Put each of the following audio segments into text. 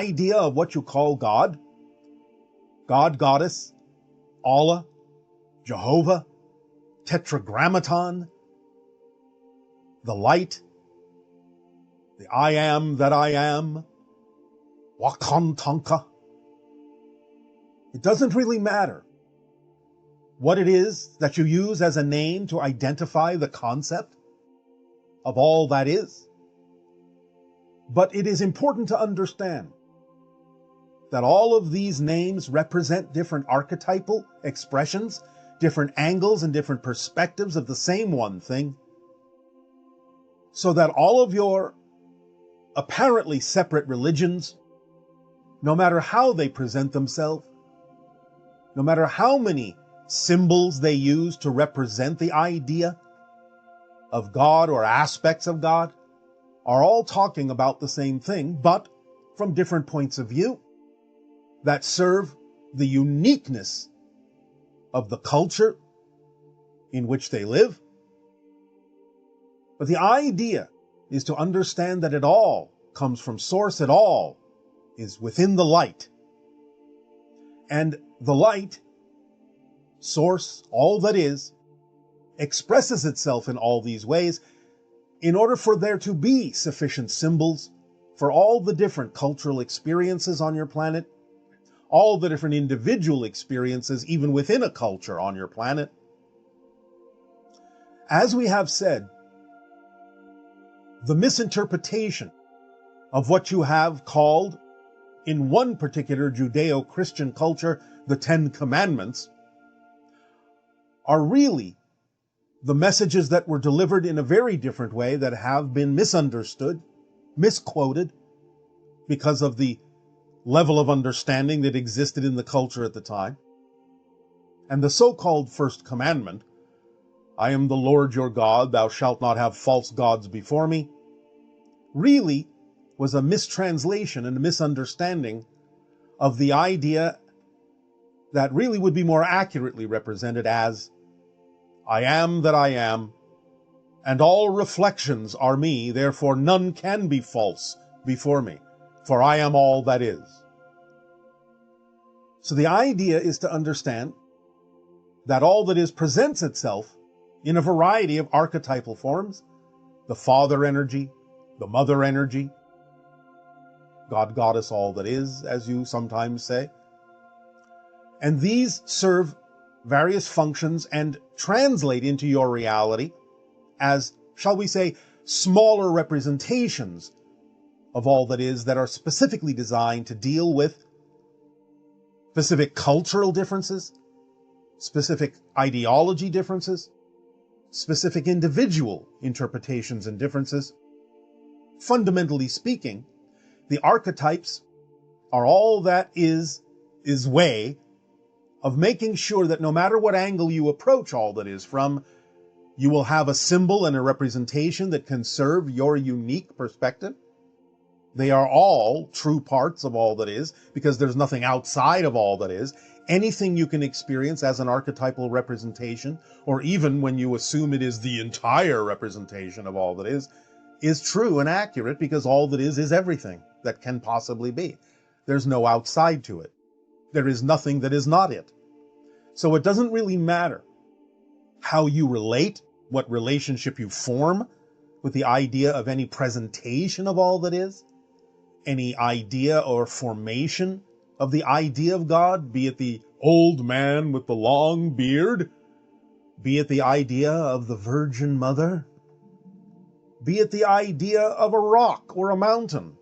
idea of what you call God, God, Goddess, Allah, Jehovah, Tetragrammaton, the light, the I am that I am, Wakantanka. It doesn't really matter what it is that you use as a name to identify the concept of all that is. But it is important to understand that all of these names represent different archetypal expressions, different angles and different perspectives of the same one thing, so that all of your apparently separate religions, no matter how they present themselves, no matter how many symbols they use to represent the idea of God or aspects of God, are all talking about the same thing, but from different points of view that serve the uniqueness of the culture in which they live. But the idea is to understand that it all comes from source, it all is within the light. And the light, source, all that is, expresses itself in all these ways in order for there to be sufficient symbols for all the different cultural experiences on your planet, all the different individual experiences even within a culture on your planet. As we have said, the misinterpretation of what you have called, in one particular Judeo-Christian culture, the Ten Commandments, are really the messages that were delivered in a very different way that have been misunderstood, misquoted, because of the level of understanding that existed in the culture at the time. And the so-called First Commandment, I am the Lord your God, thou shalt not have false gods before me, really was a mistranslation and a misunderstanding of the idea that really would be more accurately represented as, I am that I am, and all reflections are me, therefore none can be false before me, for I am all that is. So the idea is to understand that all that is presents itself in a variety of archetypal forms, the father energy, the mother energy, God, Goddess, all that is, as you sometimes say. And these serve various functions and translate into your reality as, shall we say, smaller representations of all that is that are specifically designed to deal with specific cultural differences, specific ideology differences, specific individual interpretations and differences. Fundamentally speaking, the archetypes are all that is way of making sure that no matter what angle you approach all that is from, you will have a symbol and a representation that can serve your unique perspective. They are all true parts of all that is, because there's nothing outside of all that is. Anything you can experience as an archetypal representation, or even when you assume it is the entire representation of all that is true and accurate, because all that is everything that can possibly be. There's no outside to it. There is nothing that is not it. So it doesn't really matter how you relate, what relationship you form with the idea of any presentation of all that is, any idea or formation of the idea of God, be it the old man with the long beard, be it the idea of the Virgin Mother, be it the idea of a rock or a mountain.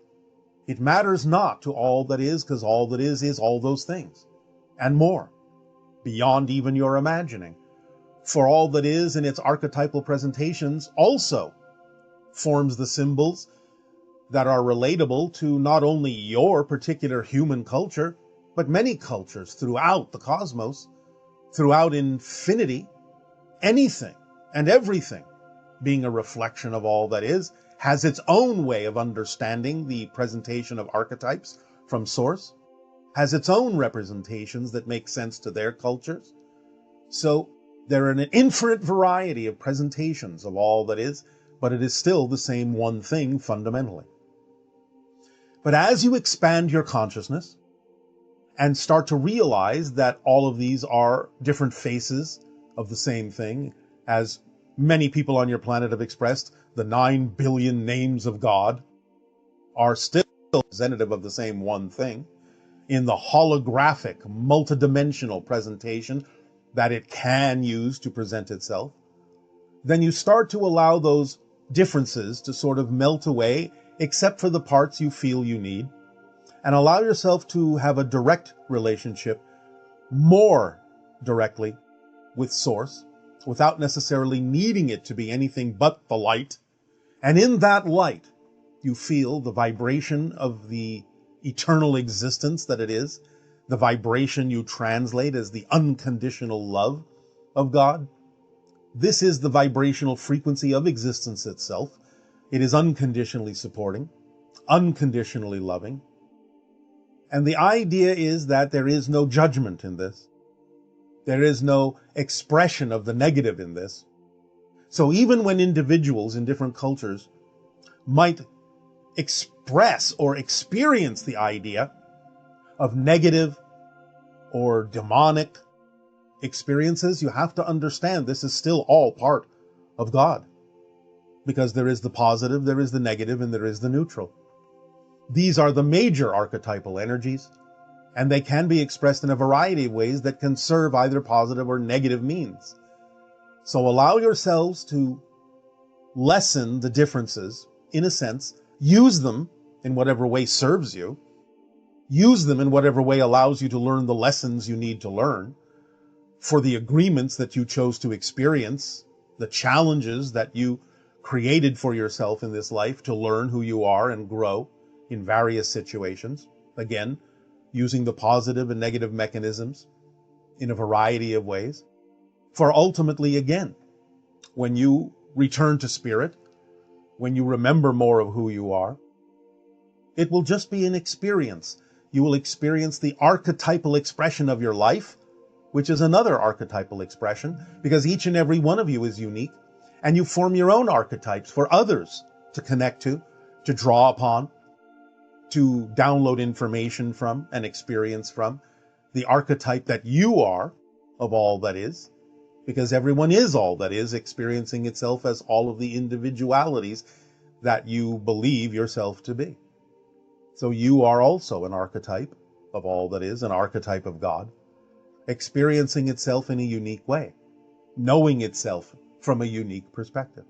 It matters not to all that is, because all that is all those things, and more, beyond even your imagining. For all that is in its archetypal presentations also forms the symbols that are relatable to not only your particular human culture, but many cultures throughout the cosmos, throughout infinity. Anything and everything being a reflection of all that is, has its own way of understanding the presentation of archetypes from source, has its own representations that make sense to their cultures. So there are an infinite variety of presentations of all that is, but it is still the same one thing fundamentally. But as you expand your consciousness and start to realize that all of these are different faces of the same thing, as many people on your planet have expressed, the 9 billion names of God are still representative of the same one thing in the holographic, multidimensional presentation that it can use to present itself, then you start to allow those differences to sort of melt away, except for the parts you feel you need, and allow yourself to have a direct relationship, more directly, with Source, without necessarily needing it to be anything but the light. And in that light, you feel the vibration of the eternal existence that it is, the vibration you translate as the unconditional love of God. This is the vibrational frequency of existence itself. It is unconditionally supporting, unconditionally loving. And the idea is that there is no judgment in this. There is no expression of the negative in this. So even when individuals in different cultures might express or experience the idea of negative or demonic experiences, you have to understand this is still all part of God. Because there is the positive, there is the negative, and there is the neutral. These are the major archetypal energies, and they can be expressed in a variety of ways that can serve either positive or negative means. So allow yourselves to lessen the differences, in a sense, use them in whatever way serves you, use them in whatever way allows you to learn the lessons you need to learn, for the agreements that you chose to experience, the challenges that you created for yourself in this life to learn who you are and grow in various situations. Again, using the positive and negative mechanisms in a variety of ways. For ultimately, again, when you return to spirit, when you remember more of who you are, it will just be an experience. You will experience the archetypal expression of your life, which is another archetypal expression, because each and every one of you is unique, and you form your own archetypes for others to connect to draw upon, to download information from and experience from, the archetype that you are of all that is, because everyone is all that is, experiencing itself as all of the individualities that you believe yourself to be. So you are also an archetype of all that is, an archetype of God, experiencing itself in a unique way, knowing itself from a unique perspective.